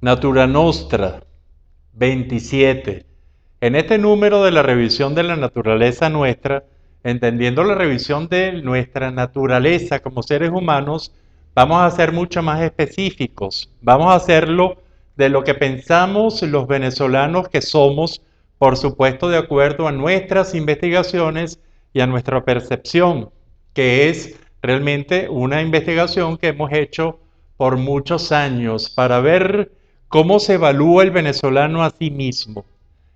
Natura Nostra 27. En este número de la revisión de la naturaleza nuestra, entendiendo la revisión de nuestra naturaleza como seres humanos, vamos a ser mucho más específicos. Vamos a hacerlo de lo que pensamos los venezolanos que somos, por supuesto de acuerdo a nuestras investigaciones y a nuestra percepción, que es realmente una investigación que hemos hecho por muchos años para ver cómo se evalúa el venezolano a sí mismo.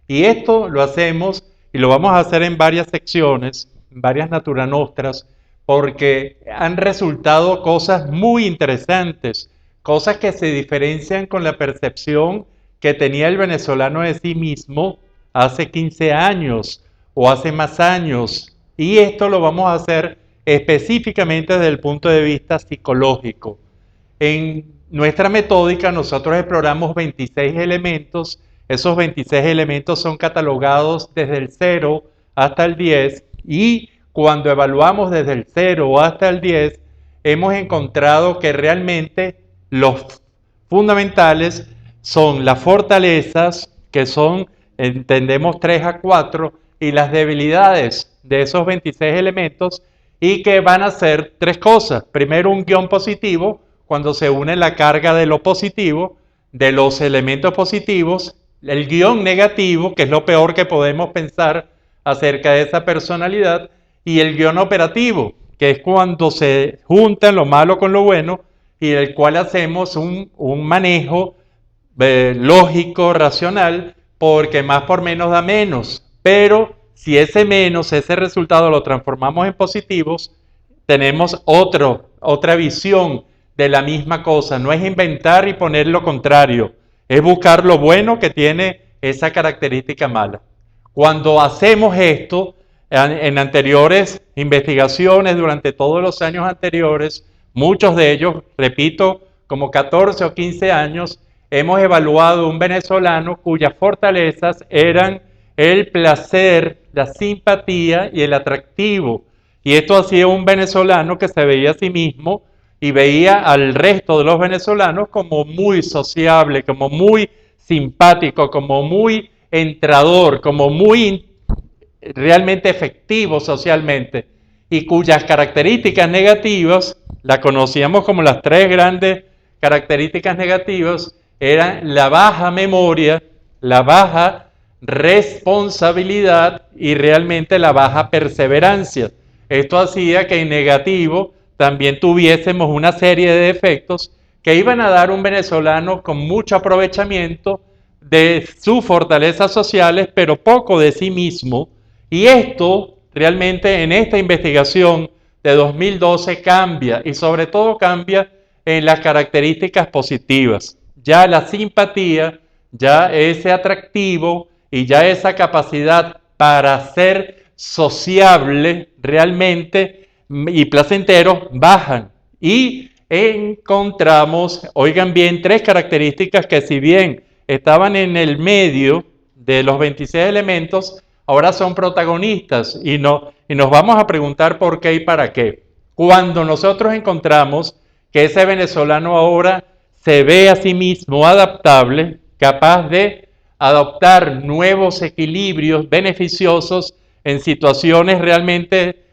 Y esto lo hacemos y lo vamos a hacer en varias secciones, en varias Natura Nostras, porque han resultado cosas muy interesantes, cosas que se diferencian con la percepción que tenía el venezolano de sí mismo hace 15 años o hace más años. Y esto lo vamos a hacer específicamente desde el punto de vista psicológico. En nuestra metódica nosotros exploramos 26 elementos. Esos 26 elementos son catalogados desde el 0 hasta el 10 y cuando evaluamos desde el 0 hasta el 10 hemos encontrado que realmente los fundamentales son las fortalezas, que son, entendemos, 3 a 4, y las debilidades de esos 26 elementos, y que van a ser tres cosas. Primero, un guión positivo, cuando se une la carga de lo positivo, de los elementos positivos, el guión negativo, que es lo peor que podemos pensar acerca de esa personalidad, y el guión operativo, que es cuando se juntan lo malo con lo bueno, y del cual hacemos un manejo lógico, racional, porque más por menos da menos. Pero si ese menos, ese resultado lo transformamos en positivos, tenemos otra visión de la misma cosa. No es inventar y poner lo contrario, es buscar lo bueno que tiene esa característica mala. Cuando hacemos esto, en anteriores investigaciones, durante todos los años anteriores, muchos de ellos, repito, como 14 o 15 años, hemos evaluado un venezolano cuyas fortalezas eran el placer, la simpatía y el atractivo. Y esto hacía un venezolano que se veía a sí mismo y veía al resto de los venezolanos como muy sociable, como muy simpático, como muy entrador, como muy realmente efectivo socialmente, y cuyas características negativas, las conocíamos como las tres grandes características negativas, eran la baja memoria, la baja responsabilidad y realmente la baja perseverancia. Esto hacía que en negativo también tuviésemos una serie de defectos que iban a dar un venezolano con mucho aprovechamiento de sus fortalezas sociales, pero poco de sí mismo. Y esto realmente en esta investigación de 2012 cambia, y sobre todo cambia en las características positivas. Ya la simpatía, ya ese atractivo y ya esa capacidad para ser sociable realmente y placentero bajan. Y encontramos, oigan bien, tres características que si bien estaban en el medio de los 26 elementos, ahora son protagonistas y nos vamos a preguntar por qué y para qué. Cuando nosotros encontramos que ese venezolano ahora se ve a sí mismo adaptable, capaz de adoptar nuevos equilibrios beneficiosos en situaciones realmente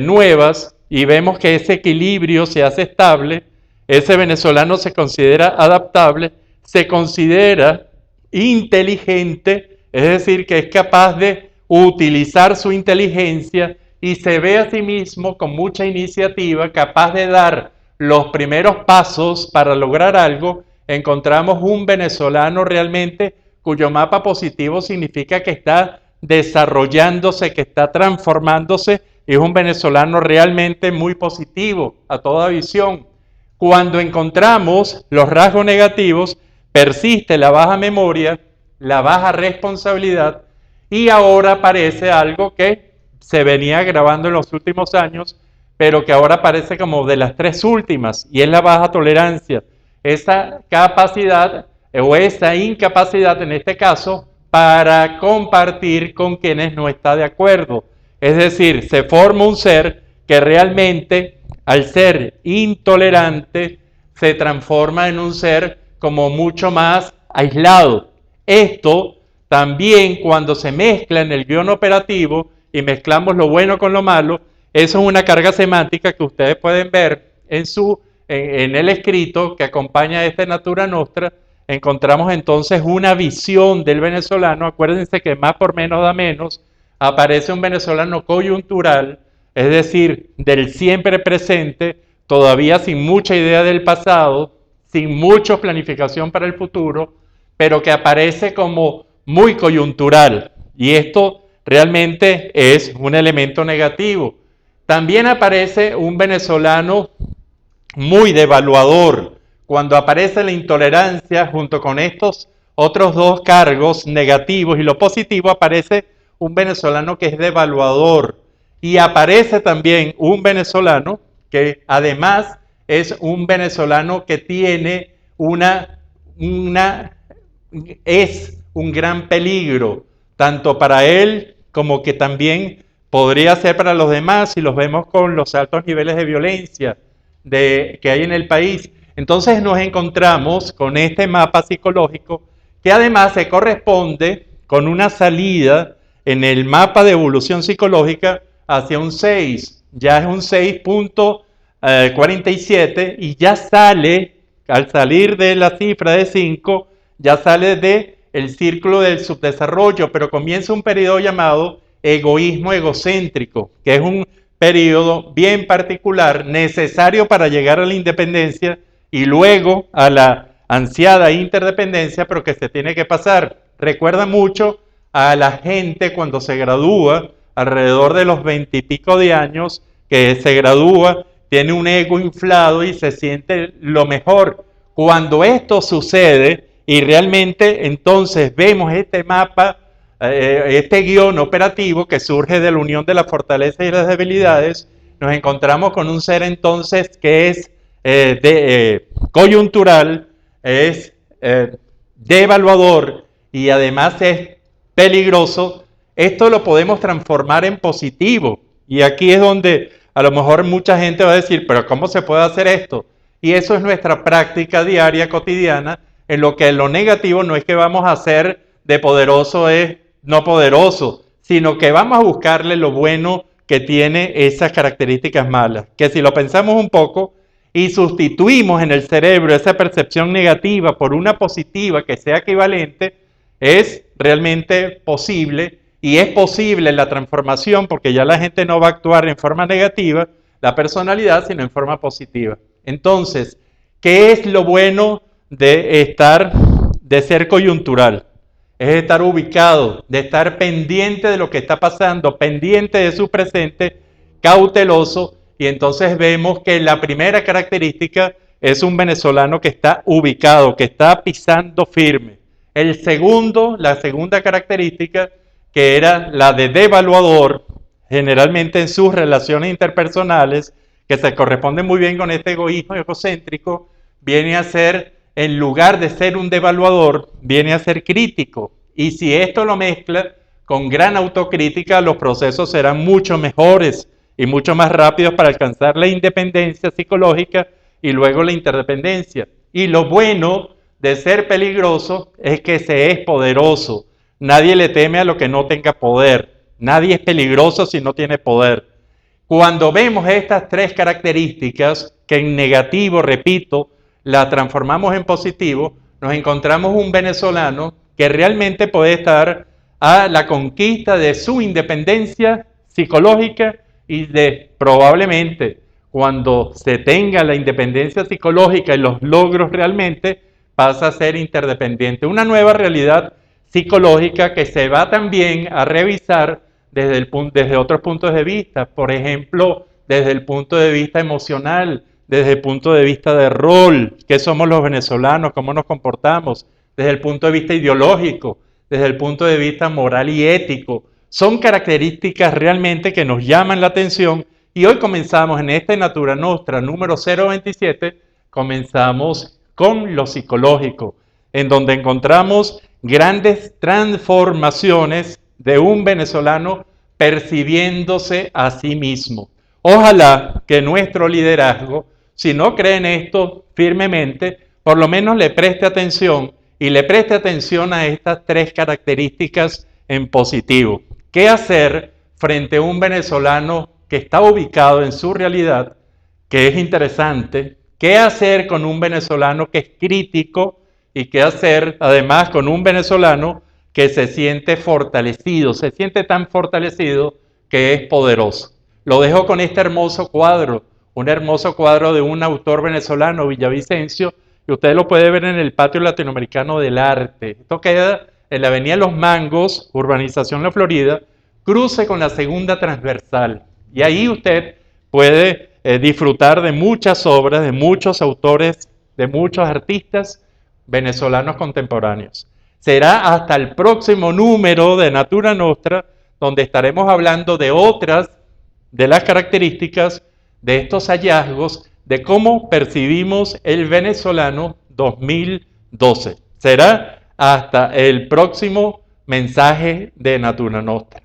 nuevas, y vemos que ese equilibrio se hace estable, ese venezolano se considera adaptable, se considera inteligente, es decir, que es capaz de utilizar su inteligencia y se ve a sí mismo con mucha iniciativa, capaz de dar los primeros pasos para lograr algo. Encontramos un venezolano realmente cuyo mapa positivo significa que está desarrollándose, que está transformándose, y es un venezolano realmente muy positivo a toda visión. Cuando encontramos los rasgos negativos, persiste la baja memoria, la baja responsabilidad, y ahora aparece algo que se venía grabando en los últimos años, pero que ahora parece como de las tres últimas, y es la baja tolerancia. Esa capacidad o esa incapacidad en este caso para compartir con quienes no está de acuerdo. Es decir, se forma un ser que realmente, al ser intolerante, se transforma en un ser como mucho más aislado. Esto también, cuando se mezcla en el guión operativo y mezclamos lo bueno con lo malo, eso es una carga semántica que ustedes pueden ver en el escrito que acompaña a este Natura Nostra. Encontramos entonces una visión del venezolano. Acuérdense que más por menos da menos. Aparece un venezolano coyuntural, es decir, del siempre presente, todavía sin mucha idea del pasado, sin mucha planificación para el futuro, pero que aparece como muy coyuntural. Y esto realmente es un elemento negativo. También aparece un venezolano muy devaluador. Cuando aparece la intolerancia junto con estos otros dos cargos negativos y lo positivo, aparece un venezolano que es devaluador. Y aparece también un venezolano que además es un venezolano que tiene es un gran peligro, tanto para él como que también podría ser para los demás si los vemos con los altos niveles de violencia que hay en el país. Entonces nos encontramos con este mapa psicológico que además se corresponde con una salida en el mapa de evolución psicológica hacia un 6. Ya es un 6.47 y ya sale, al salir de la cifra de 5, ya sale del círculo del subdesarrollo, pero comienza un periodo llamado egoísmo egocéntrico, que es un periodo bien particular, necesario para llegar a la independencia y luego a la ansiada interdependencia, pero que se tiene que pasar. Recuerda mucho a la gente cuando se gradúa, alrededor de los 20 y pico de años, que se gradúa, tiene un ego inflado y se siente lo mejor. Cuando esto sucede y realmente entonces vemos este mapa, este guión operativo que surge de la unión de las fortalezas y las debilidades, nos encontramos con un ser entonces que es coyuntural, es devaluador y además es peligroso. Esto lo podemos transformar en positivo. Y aquí es donde a lo mejor mucha gente va a decir, pero ¿cómo se puede hacer esto? Y eso es nuestra práctica diaria, cotidiana, en lo que lo negativo no es que vamos a hacer de poderoso es no poderoso, sino que vamos a buscarle lo bueno que tiene esas características malas. Que si lo pensamos un poco y sustituimos en el cerebro esa percepción negativa por una positiva que sea equivalente, es realmente posible. Y es posible la transformación porque ya la gente no va a actuar en forma negativa, la personalidad, sino en forma positiva. Entonces, ¿qué es lo bueno de ser coyuntural? Es estar ubicado, de estar pendiente de lo que está pasando, pendiente de su presente, cauteloso, y entonces vemos que la primera característica es un venezolano que está ubicado, que está pisando firme. La segunda característica, que era la de devaluador, generalmente en sus relaciones interpersonales, que se corresponde muy bien con este egoísmo egocéntrico, viene a ser, en lugar de ser un devaluador, viene a ser crítico. Y si esto lo mezcla con gran autocrítica, los procesos serán mucho mejores y mucho más rápidos para alcanzar la independencia psicológica y luego la interdependencia. Y lo bueno de ser peligroso es que se es poderoso. Nadie le teme a lo que no tenga poder. Nadie es peligroso si no tiene poder. Cuando vemos estas tres características, que en negativo, repito, la transformamos en positivo, nos encontramos un venezolano que realmente puede estar a la conquista de su independencia psicológica y probablemente cuando se tenga la independencia psicológica y los logros realmente, pasa a ser interdependiente. Una nueva realidad psicológica que se va también a revisar desde otros puntos de vista, por ejemplo, desde el punto de vista emocional, desde el punto de vista de rol, qué somos los venezolanos, cómo nos comportamos, desde el punto de vista ideológico, desde el punto de vista moral y ético. Son características realmente que nos llaman la atención y hoy comenzamos en este Natura Nostra número 027, comenzamos con lo psicológico, en donde encontramos grandes transformaciones de un venezolano percibiéndose a sí mismo. Ojalá que nuestro liderazgo, si no cree en esto firmemente, por lo menos le preste atención y le preste atención a estas tres características en positivo. ¿Qué hacer frente a un venezolano que está ubicado en su realidad, que es interesante? ¿Qué hacer con un venezolano que es crítico? ¿Y qué hacer además con un venezolano que se siente fortalecido, se siente tan fortalecido que es poderoso? Lo dejo con este hermoso cuadro, un hermoso cuadro de un autor venezolano, Villavicencio, y usted lo puede ver en el Patio Latinoamericano del Arte. Esto queda en la Avenida Los Mangos, Urbanización La Florida, cruce con la segunda transversal. Y ahí usted puede disfrutar de muchas obras, de muchos autores, de muchos artistas venezolanos contemporáneos. Será hasta el próximo número de Natura Nostra, donde estaremos hablando de otras de las características de estos hallazgos, de cómo percibimos el venezolano 2012. Será hasta el próximo mensaje de Natura Nostra.